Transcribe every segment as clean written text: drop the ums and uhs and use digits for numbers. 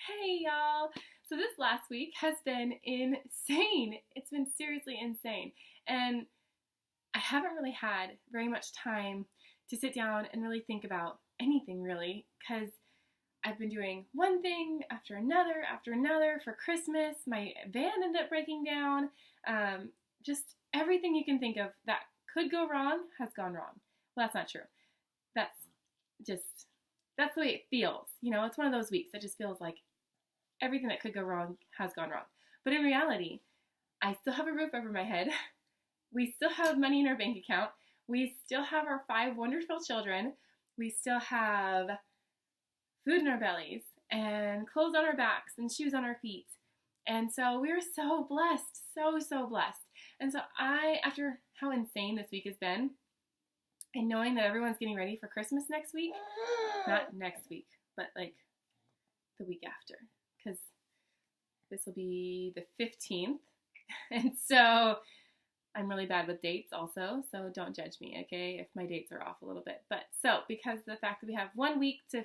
Hey y'all! So this last week has been insane. It's been seriously insane. And I haven't really had very much time to sit down and really think about anything really because I've been doing one thing after another for Christmas. My van ended up breaking down. Just everything you can think of that could go wrong has gone wrong. Well, that's not true. That's just, that's the way it feels. It's one of those weeks that just feels like everything that could go wrong has gone wrong. But in reality, I still have a roof over my head. We still have money in our bank account. We still have our 5 wonderful children. We still have food in our bellies and clothes on our backs and shoes on our feet. And so we're so blessed, so blessed. And so after how insane this week has been, and knowing that everyone's getting ready for Christmas next week, not next week, but like the week after, because this will be the 15th. And so I'm really bad with dates also, so don't judge me, okay, if my dates are off a little bit. But so because of the fact that we have 1 week to,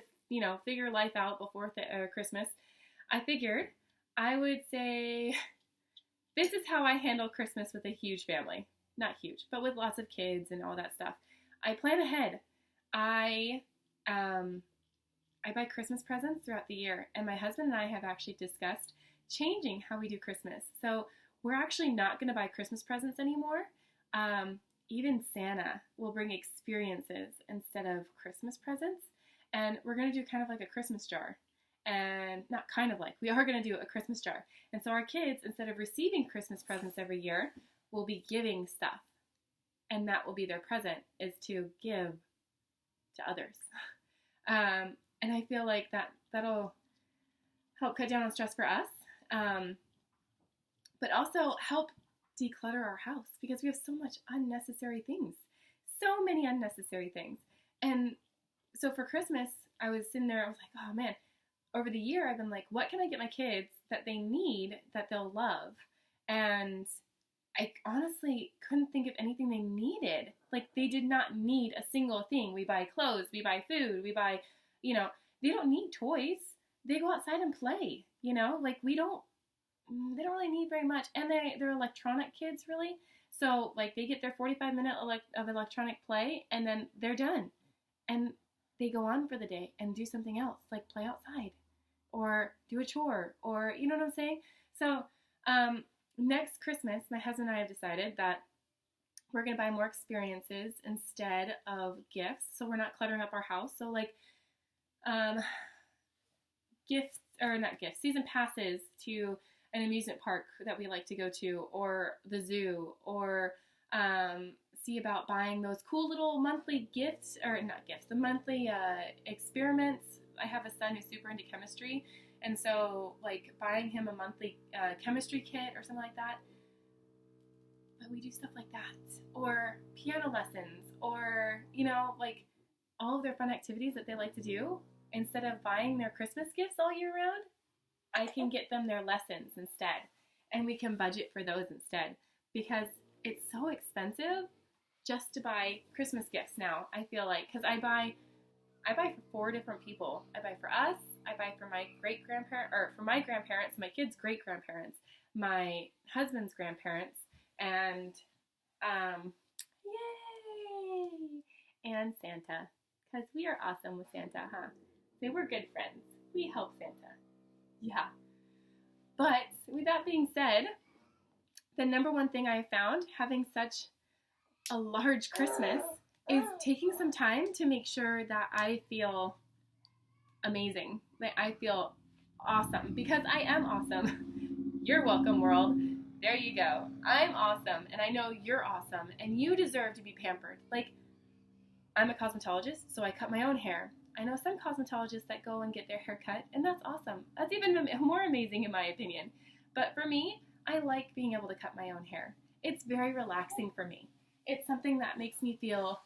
figure life out before Christmas, I figured I would say this is how I handle Christmas with a huge family. Not huge, but with lots of kids and all that stuff. I plan ahead. I buy Christmas presents throughout the year, and my husband and I have actually discussed changing how we do Christmas. So we're actually not going to buy Christmas presents anymore. Even Santa will bring experiences instead of Christmas presents, and we're going to do kind of like a Christmas jar. And not kind of like, we are going to do a Christmas jar. And so our kids, instead of receiving Christmas presents every year, will be giving stuff. And that will be their present, is to give to others. And I feel like that'll help cut down on stress for us, but also help declutter our house because we have so much unnecessary things, so many unnecessary things. And so for Christmas, I was sitting there, I was like, oh man, over the year, I've been like, what can I get my kids that they need that they'll love? And I honestly couldn't think of anything they needed. Like, they did not need a single thing. We buy clothes, we buy food, we buy, they don't need toys. They go outside and play, like they don't really need very much. And they're electronic kids, really. So, like, they get their 45 minutes of electronic play, and then they're done. And they go on for the day and do something else, like play outside or do a chore or, you know what I'm saying? So, next Christmas, my husband and I have decided that we're going to buy more experiences instead of gifts. So we're not cluttering up our house. So like season passes to an amusement park that we like to go to, or the zoo, or see about buying those cool little monthly gifts, or not gifts, the monthly experiments. I have a son who's super into chemistry, and so like buying him a monthly chemistry kit or something like that. But we do stuff like that, or piano lessons, or like all of their fun activities that they like to do. Instead of buying their Christmas gifts all year round, I can get them their lessons instead, and we can budget for those instead, because it's so expensive just to buy Christmas gifts now. I feel like, because I buy for 4 different people. I buy for us, I buy for my for my grandparents, my kids' great-grandparents, my husband's grandparents, and yay! And Santa, because we are awesome with Santa, huh? They were good friends. We help Santa. Yeah. But with that being said, the number one thing I found having such a large Christmas is taking some time to make sure that I feel amazing, that I feel awesome, because I am awesome. You're welcome, world. There you go. I'm awesome, and I know you're awesome, and you deserve to be pampered. Like, I'm a cosmetologist, so I cut my own hair. I know some cosmetologists that go and get their hair cut, and that's awesome. That's even more amazing in my opinion. But for me, I like being able to cut my own hair. It's very relaxing for me. It's something that makes me feel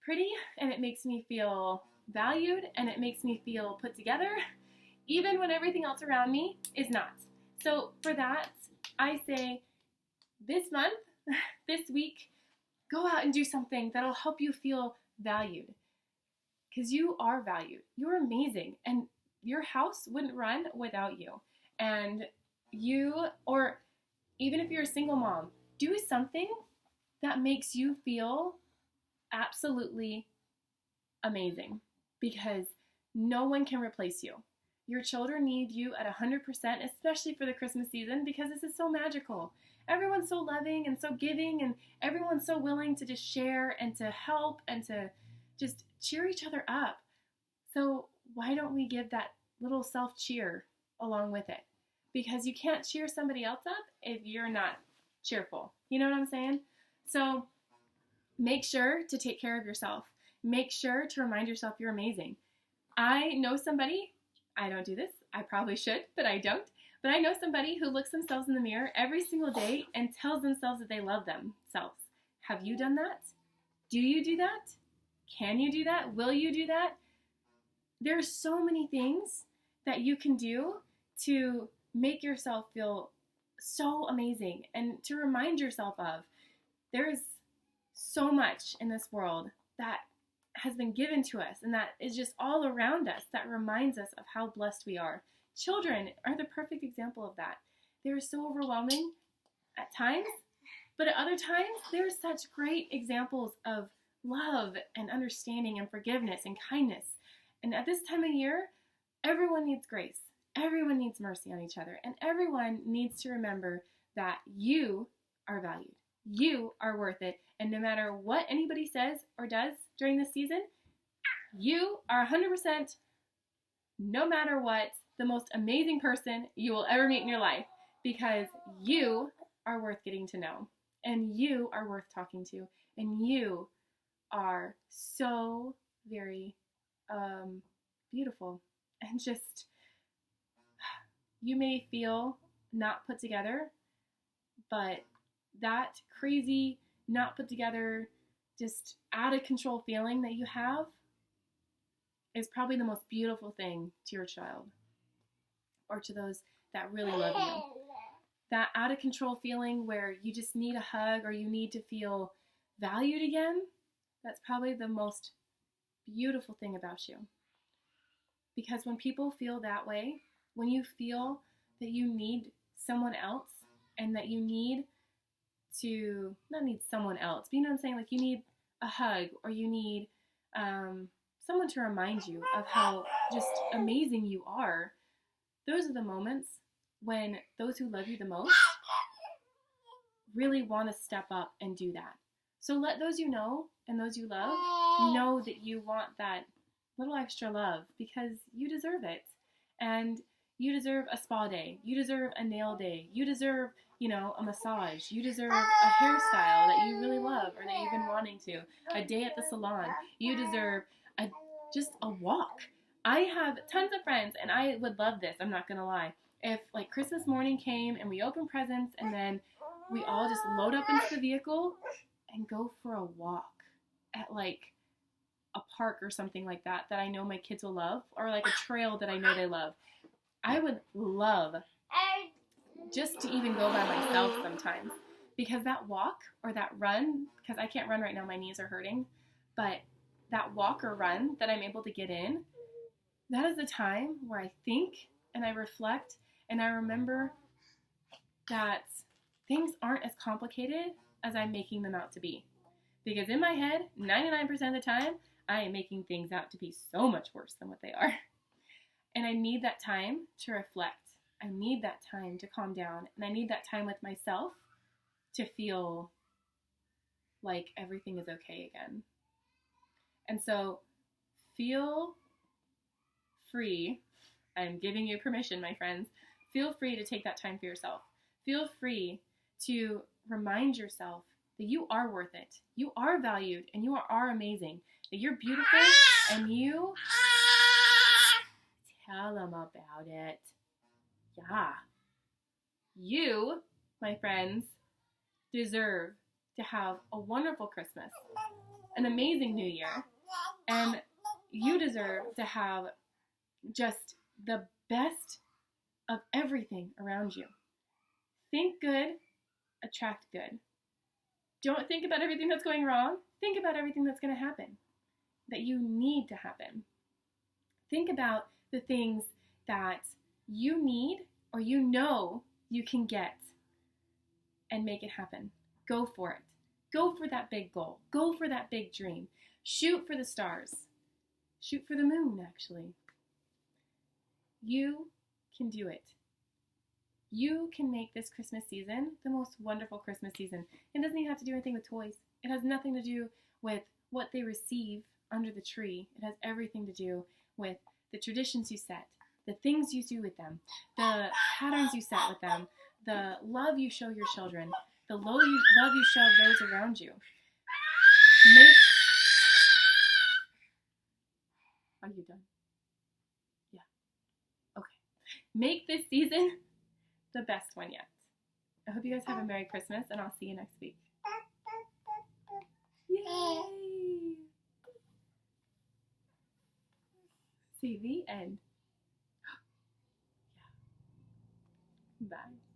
pretty, and it makes me feel valued, and it makes me feel put together, even when everything else around me is not. So for that, I say this month, this week, go out and do something that'll help you feel valued. Because you are valued. You're amazing. And your house wouldn't run without you. And you, or even if you're a single mom, do something that makes you feel absolutely amazing, because no one can replace you. Your children need you at 100%, especially for the Christmas season, because this is so magical. Everyone's so loving and so giving, and everyone's so willing to just share and to help and to just cheer each other up. So why don't we give that little self-cheer along with it? Because you can't cheer somebody else up if you're not cheerful. You know what I'm saying? So make sure to take care of yourself. Make sure to remind yourself you're amazing. I know somebody, I don't do this, I probably should, but I don't. But I know somebody who looks themselves in the mirror every single day and tells themselves that they love themselves. Have you done that? Do you do that? Can you do that? Will you do that? There are so many things that you can do to make yourself feel so amazing and to remind yourself of. There is so much in this world that has been given to us and that is just all around us that reminds us of how blessed we are. Children are the perfect example of that. They're so overwhelming at times, but at other times, they're such great examples of love and understanding and forgiveness and kindness. And at this time of year, everyone needs grace. Everyone needs mercy on each other. And everyone needs to remember that you are valued. You are worth it. And no matter what anybody says or does during this season, you are 100%, no matter what, the most amazing person you will ever meet in your life, because you are worth getting to know, and you are worth talking to, and you are so very beautiful. And just, you may feel not put together, but that crazy, not put together, just out of control feeling that you have is probably the most beautiful thing to your child or to those that really love you. That out of control feeling where you just need a hug or you need to feel valued again, that's probably the most beautiful thing about you. Because when people feel that way, when you feel that you need someone else and that you need to, not need someone else, but you know what I'm saying? Like you need a hug or you need someone to remind you of how just amazing you are. Those are the moments when those who love you the most really want to step up and do that. So let those you know and those you love know that you want that little extra love, because you deserve it. And you deserve a spa day. You deserve a nail day. You deserve, a massage. You deserve a hairstyle that you really love or that you've been wanting to. A day at the salon. You deserve just a walk. I have tons of friends, and I would love this, I'm not going to lie. If, Christmas morning came and we open presents and then we all just load up into the vehicle and go for a walk at, a park or something like that I know my kids will love, or, a trail that I know they love. I would love just to even go by myself sometimes, because that walk or that run, because I can't run right now, my knees are hurting, but that walk or run that I'm able to get in, that is the time where I think and I reflect and I remember that things aren't as complicated as I'm making them out to be. Because in my head, 99% of the time, I am making things out to be so much worse than what they are. And I need that time to reflect. I need that time to calm down. And I need that time with myself to feel like everything is okay again. And so feel free. I'm giving you permission, my friends. Feel free to take that time for yourself. Feel free to remind yourself that you are worth it. You are valued and you are amazing. That you're beautiful and you tell them about it. Yeah. You, my friends, deserve to have a wonderful Christmas, an amazing New Year, and you deserve to have just the best of everything around you. Think good, attract good. Don't think about everything that's going wrong. Think about everything that's going to happen, that you need to happen. Think about the things that you need or you know you can get and make it happen. Go for it. Go for that big goal. Go for that big dream. Shoot for the stars. Shoot for the moon, actually. You can do it. You can make this Christmas season the most wonderful Christmas season. It doesn't even have to do anything with toys. It has nothing to do with what they receive under the tree. It has everything to do with the traditions you set, the things you do with them, the patterns you set with them, the love you show your children, the love you show those around you. Are you done? Yeah. Okay. Make this season the best one yet. I hope you guys have a Merry Christmas, and I'll see you next week. Yay! See, the end. Yeah. Bye.